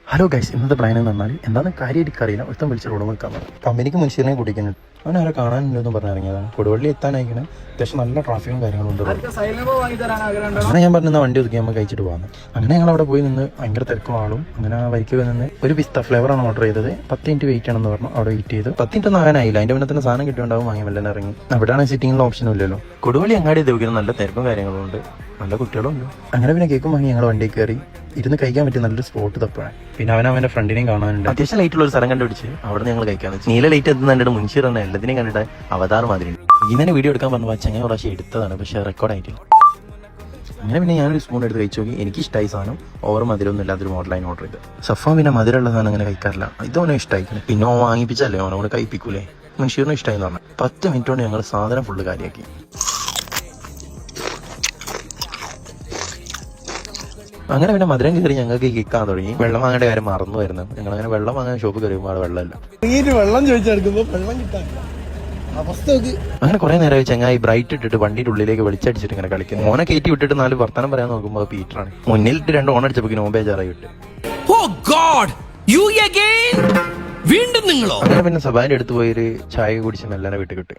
Hello guys, ഇന്നത്തെ plan എന്ന് പറഞ്ഞാൽ എന്താണെന്ന് കാര്യമായിട്ട് അറിയില്ല. ഒരുത്തം വിളിച്ച് റോഡ് നിൽക്കാൻ കമ്പനിക്ക് മുൻഷീറിനെ കുടിക്കുന്നുണ്ട്. അവൻ ആരെ കാണാനില്ലെന്ന് പറഞ്ഞിറങ്ങിയതാണ്. കൊടുവള്ളി എത്താനായിക്കണേ. അത്യാവശ്യം നല്ല ട്രാഫിക്കും കാര്യങ്ങളും ഉണ്ട്. അങ്ങനെ ഞാൻ പറഞ്ഞ വണ്ടി ഒതുക്കി നമ്മൾ കഴിച്ചിട്ട് പോകാം. അങ്ങനെ ഞങ്ങൾ അവിടെ പോയി നിന്ന് ഭയങ്കര തിരക്കും ആളും. അങ്ങനെ ആ വരിക്ക് നിന്ന് ഒരു പിസ്ത ഫ്ലേവറാണ് ഓർഡർ ചെയ്തത്. 10 മിനിറ്റ് വെയിറ്റ് ആണെന്ന് പറഞ്ഞു. അവിടെ വെയിറ്റ് ചെയ്ത് 10 മിനിറ്റ് ഒന്നും ആകാനായില്ല. അതിന്റെ മുന്നേ തന്നെ സാധനം കിട്ടിയുണ്ടാവും. വാങ്ങി മെല്ലെ ഇറങ്ങി. അവിടെയാണ് സിറ്റിങ്ങിലുള്ള ഓപ്ഷനും ഇല്ലല്ലോ. കൊടുവള്ളി അങ്ങാടി ഉപയോഗിക്കുന്ന നല്ല തിരക്കും കാര്യങ്ങളും ഉണ്ട്. നല്ല കുട്ടികളും ഉണ്ട്. അങ്ങനെ പിന്നെ കേക്കും വാങ്ങി ഞങ്ങൾ വണ്ടി കയറി ഇരുന്ന് കഴിക്കാൻ പറ്റിയ നല്ലൊരു സ്പോട്ട് തപ്പാണ്. പിന്നെ അവന്റെ ഫ്രണ്ടിനെയും കാണാനുണ്ട്. അത്യാവശ്യം ലൈറ്റുള്ള ഒരു സ്ഥലം കണ്ടുപിടിച്ച് അവിടെ ഞങ്ങൾ കഴിക്കാൻ. നീല ലൈറ്റ് എത്തുന്നുണ്ട്. മുൻഷീർ തന്നെ എല്ലാത്തിനെയും കണ്ടിട്ട് അവതാർ മാതിരി ഇങ്ങനെ വീഡിയോ എടുക്കാൻ പറഞ്ഞു. ചങ്ങ പ്രാവശ്യം എടുത്തതാണ്, പക്ഷെ റെക്കോർഡായിട്ടില്ല. അങ്ങനെ പിന്നെ ഞാനൊരു സ്പൂൺ എടുത്ത് കഴിച്ചു നോക്കി. എനിക്ക് ഇഷ്ടമായി സാധനം. ഓവർ മധുരമൊന്നും ഇല്ലാത്തൊരു മോഡലൈൻ ഓർഡർ ചെയ്ത്. സഫ പിന്നെ മധുരമുള്ള സാധനം അങ്ങനെ കഴിക്കാറില്ല. ഇതോനെ ഇഷ്ടമായിക്കണം. പിന്നെ വാങ്ങിപ്പിച്ചല്ലേ ഓനോട് കഴിപ്പിക്കൂലേ. മുൻഷീറിനും ഇഷ്ടമായി എന്ന് പറഞ്ഞു. 10 മിനിറ്റ് കൊണ്ട് ഞങ്ങൾ സാധനം ഫുള്ള് കാര്യമാക്കി. അങ്ങനെ പിന്നെ മധുരം കയറി ഞങ്ങൾക്ക് കിക്കാൻ തുടങ്ങി. വെള്ളം വാങ്ങേണ്ട കാര്യം മറന്നു വരുന്നത്. ഞങ്ങൾ അങ്ങനെ വെള്ളം വാങ്ങാൻ ഷോപ്പ് കയറിയുമ്പോൾ അവിടെ വെള്ളമില്ല. വെള്ളം ചോദിച്ചെടുക്കുമ്പോൾ വെള്ളം കിട്ടാനില്ല. അങ്ങനെ കുറെ നേരം ചങ്ങായി ബ്രൈറ്റ് ഇട്ടിട്ട് വണ്ടിയുടെ ഉള്ളിലേക്ക് വെളിച്ചടിച്ചിട്ട് ഇങ്ങനെ കളിക്കുന്നു. ഓനെ കയറ്റി വിട്ടിട്ട് 4 വർത്തമാനം പറയാൻ നോക്കുമ്പോൾ പീറ്ററാണ്. മുന്നിലിട്ട് 2 ഓൺ അടിച്ചപ്പോൾ ഓൻ ബേജാറായി വിട്ട്. വീണ്ടും നിങ്ങളോ? അങ്ങനെ പിന്നെ സബാന്റെ അടുത്ത് പോയി ഒരു ചായ കുടിച്ച് മെല്ലനെ വിട്ട് കിട്ടി.